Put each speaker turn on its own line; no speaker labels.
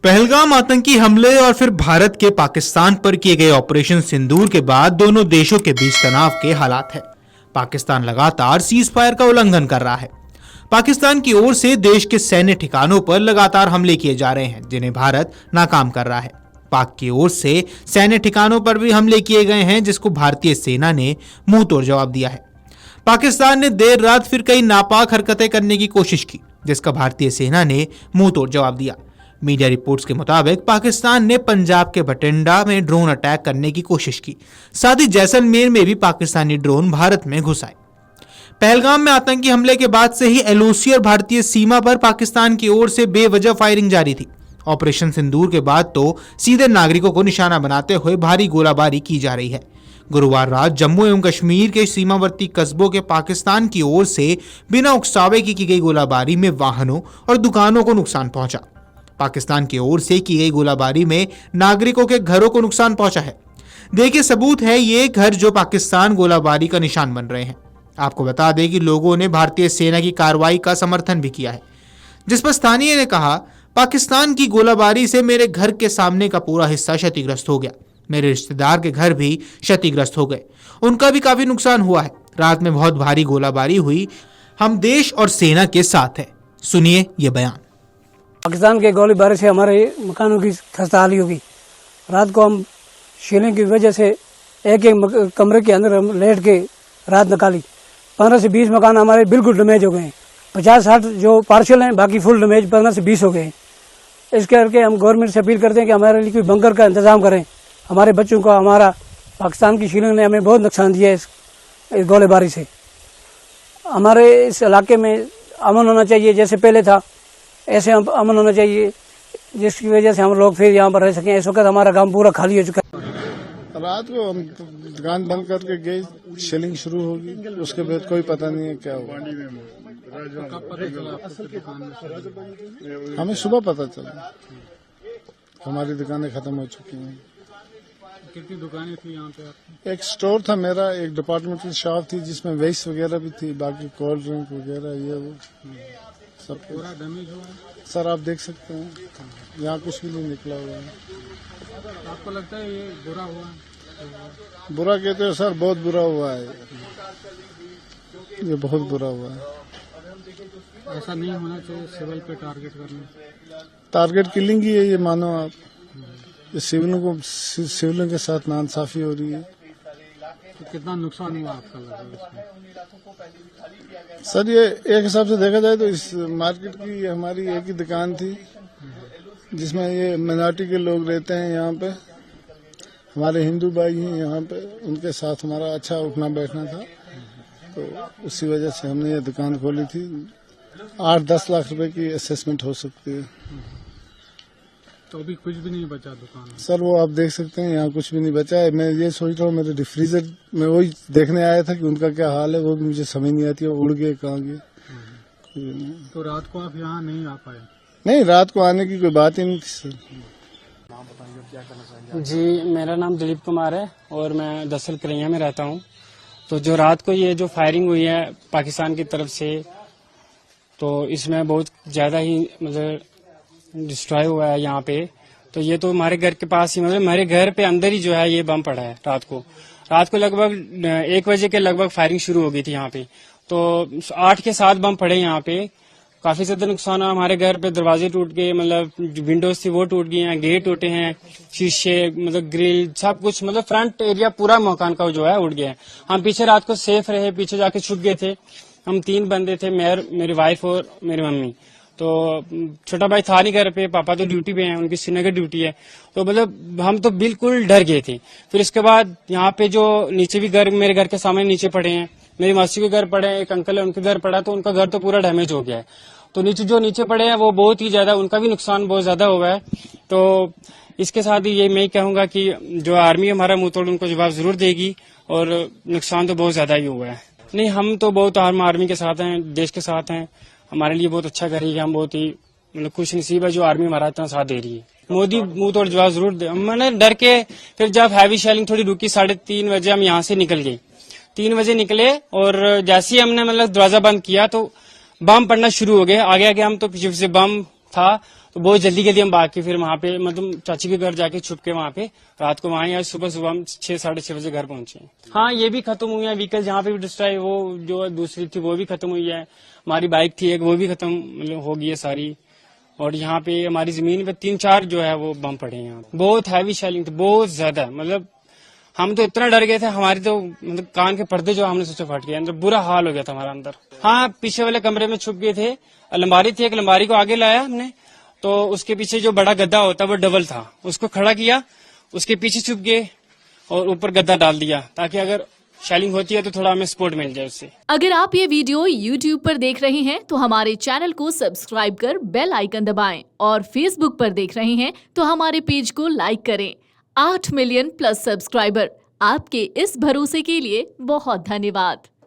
पहलगाम आतंकी हमले और फिर भारत के पाकिस्तान पर किए गए ऑपरेशन सिंदूर के बाद दोनों देशों के बीच तनाव के हालात है। पाकिस्तान लगातार सीज फायर का उल्लंघन कर रहा है। पाकिस्तान की ओर से देश के सैन्य ठिकानों पर लगातार हमले किए जा रहे हैं, जिन्हें भारत नाकाम कर रहा है। पाक की ओर से सैन्य ठिकानों पर भी हमले किए गए हैं, जिसको भारतीय सेना ने मुंह तोड़ जवाब दिया है। पाकिस्तान ने देर रात फिर कई नापाक हरकतें करने की कोशिश की, जिसका भारतीय सेना ने मुंह तोड़ जवाब दिया। मीडिया रिपोर्ट्स के मुताबिक पाकिस्तान ने पंजाब के भटिंडा में ड्रोन अटैक करने की कोशिश की, साथ ही जैसलमेर में भी पाकिस्तानी ड्रोन भारत में घुस आए। पहलगाम में आतंकी हमले के बाद से ही एलओसी और भारतीय सीमा पर पाकिस्तान की ओर से बेवजह फायरिंग जारी थी। ऑपरेशन सिंदूर के बाद तो सीधे नागरिकों को निशाना बनाते हुए भारी गोलाबारी की जा रही है। गुरुवार रात जम्मू एवं कश्मीर के सीमावर्ती कस्बों के पाकिस्तान की ओर से बिना उकसावे की गई गोलाबारी में वाहनों और दुकानों को नुकसान पहुंचा। पाकिस्तान की ओर से की गई गोलाबारी में नागरिकों के घरों को नुकसान पहुंचा है। देखिए, सबूत है ये घर जो पाकिस्तान गोलाबारी का निशान बन रहे हैं। आपको बता दें कि लोगों ने भारतीय सेना की कार्रवाई का समर्थन भी किया है, जिस पर स्थानीय ने कहा, पाकिस्तान की गोलाबारी से मेरे घर के सामने का पूरा हिस्सा क्षतिग्रस्त हो गया। मेरे रिश्तेदार के घर भी क्षतिग्रस्त हो गए, उनका भी काफी नुकसान हुआ है। रात में बहुत भारी गोलाबारी हुई। हम देश और सेना के साथ हैं। सुनिए ये बयान।
पाकिस्तान के गोलीबारी से हमारे मकानों की खस्ताहाली होगी। रात को हम शीलिंग की वजह से एक एक कमरे के अंदर हम लेट के रात निकाली। 15 से 20 मकान हमारे बिल्कुल डैमेज हो गए हैं। 50-60 जो पार्शल हैं, बाकी फुल डैमेज 15 से 20 हो गए हैं। इस करके हम गवर्नमेंट से अपील करते हैं कि हमारे लिए कोई बंकर का इंतजाम करें। हमारे बच्चों का हमारा पाकिस्तान की शीलिंग ने हमें बहुत नुकसान दिया है इस गोलीबारी से। हमारे इस इलाके में अमन होना चाहिए, जैसे पहले था ऐसे अमन होना चाहिए, जिसकी वजह से हम लोग फिर यहाँ पर रह सकें। इस वक्त हमारा गांव पूरा खाली हो चुका है।
रात को हम दुकान बंद करके गए, शेलिंग शुरू होगी, उसके बाद कोई पता नहीं है क्या हुआ। हमें सुबह पता चला हमारी दुकानें खत्म हो चुकी हैं।
कितनी दुकानें थी यहाँ पे?
एक स्टोर था मेरा, एक डिपार्टमेंटल शॉप थी जिसमें वेस्ट वगैरह भी थी, बाकी कोल्ड ड्रिंक वगैरह ये वो सब
पूरा डैमेज हुआ है।
सर आप देख सकते हैं, यहाँ कुछ भी नहीं निकला हुआ है।
आपको लगता है ये बुरा हुआ?
बुरा कहते हो सर, बहुत बुरा हुआ है, ये बहुत बुरा हुआ है।
ऐसा नहीं होना चाहिए सिविल पे टारगेट करना।
टारगेट किलिंग ही है ये, मानो आप। ये सिविलों के साथ नाइंसाफी हो रही है।
तो कितना नुकसान हुआ आपका लगता है?
सर ये एक हिसाब से देखा जाए तो इस मार्केट की हमारी एक ही दुकान थी जिसमें ये मिनाटी के लोग रहते हैं। यहाँ पे हमारे हिंदू भाई हैं यहाँ पे, उनके साथ हमारा अच्छा उठना बैठना था, तो उसी वजह से हमने ये दुकान खोली थी। 8-10 लाख रुपए की असेसमेंट हो सकती है।
तो अभी कुछ भी नहीं बचा दुकान?
सर वो आप देख सकते हैं, यहाँ कुछ भी नहीं बचा है। मैं ये सोच रहा हूँ, मेरे डिफ्रीजर में वही देखने आया था कि उनका क्या हाल है, वो भी मुझे समझ नहीं आती है, उड़ गए कहाँ गए।
तो रात को आप यहाँ नहीं आ पाए?
नहीं, रात को आने की कोई बात ही नहीं थी सर।
जी, मेरा नाम दिलीप कुमार है और मैं दरअसल करैया में रहता हूँ। तो जो रात को ये जो फायरिंग हुई है पाकिस्तान की तरफ से, तो इसमें बहुत ज्यादा ही मतलब डिस्ट्रॉय हुआ है यहाँ पे। तो ये तो हमारे घर के पास ही, मतलब हमारे घर पे अंदर ही जो है ये बम पड़ा है। रात को लगभग 1 बजे के लगभग फायरिंग शुरू हो गई थी यहाँ पे। तो 8 के 7 बम पड़े यहाँ पे। काफी ज्यादा नुकसान हुआ हमारे घर पे। दरवाजे टूट गए, मतलब विंडोज थी वो टूट गई हैं, गेट टूटे हैं, शीशे मतलब ग्रिल सब कुछ, मतलब फ्रंट एरिया पूरा मकान का जो है उड़ गया है। हम पीछे रात को सेफ रहे, पीछे जाके छुप गए थे। हम 3 बंदे थे, मेरी वाइफ और मेरी मम्मी। तो छोटा भाई था नहीं घर पे, पापा तो ड्यूटी पे हैं, उनकी श्रीनगर ड्यूटी है। तो मतलब हम तो बिल्कुल डर गए थे। फिर इसके बाद यहाँ पे जो नीचे भी घर, मेरे घर के सामने नीचे पड़े हैं, मेरी मासी के घर पड़े हैं, एक अंकल है उनके घर पड़ा, तो उनका घर तो पूरा डैमेज हो गया है। तो नीचे पड़े हैं वो बहुत ही ज्यादा, उनका भी नुकसान बहुत ज्यादा हुआ है। तो इसके साथ ही ये मैं कहूंगा कि जो आर्मी हमारा मुंह तोड़ उनको जवाब जरूर देगी, और नुकसान तो बहुत ज्यादा ही हुआ है। नहीं, हम तो बहुत आर्मी के साथ हैं, देश के साथ हैं। हमारे लिए बहुत अच्छा कर रही है, हम बहुत ही मतलब खुश नसीब है जो आर्मी हमारा इतना साथ दे रही है। मोदी मुंह तोड़ जवाब जरूर दे। मैंने डर के फिर जब हैवी शेलिंग थोड़ी रुकी, 3:30 बजे हम यहाँ से निकल गए। 3 बजे निकले और जैसे ही हमने मतलब दरवाजा बंद किया तो बम पड़ना शुरू हो गए। आगे हम तो पीछे से बम था, तो तो बहुत जल्दी जल्दी हम भाग के फिर वहाँ पे मतलब चाची के घर जाके छुप के वहाँ पे रात को वहाँ, आज सुबह सुबह हम 6-6:30 बजे घर पहुंचे। हाँ, ये भी खत्म हुई है व्हीकल, जहाँ पे भी डिस्ट्रॉय वो जो दूसरी थी वो भी खत्म हुई है। हमारी बाइक थी एक, वो भी खत्म मतलब हो गई है सारी। और यहाँ पे हमारी जमीन पे 3-4 जो है वो बम पड़े हैं यहाँ। बहुत हैवी शेलिंग थी, बहुत ज्यादा, मतलब हम तो इतना डर गए थे, हमारी तो मतलब कान के पर्दे जो हमने सोचा फट गए, अंदर बुरा हाल हो गया था हमारा अंदर। हाँ, पीछे वाले कमरे में छुप गए थे, अलमारी थी, एक अलमारी को आगे लाया हमने, तो उसके पीछे जो बड़ा गद्दा होता वो डबल था, उसको खड़ा किया, उसके पीछे छुप गए और ऊपर गद्दा डाल दिया, ताकि अगर शेलिंग होती है तो थोड़ा हमें सपोर्ट मिल जाए उससे।
अगर आप ये वीडियो YouTube पर देख रहे हैं तो हमारे चैनल को सब्सक्राइब कर बेल आइकन दबाएं, और Facebook पर देख रहे हैं तो हमारे पेज को लाइक करें। 8 मिलियन प्लस सब्सक्राइबर, आपके इस भरोसे के लिए बहुत धन्यवाद।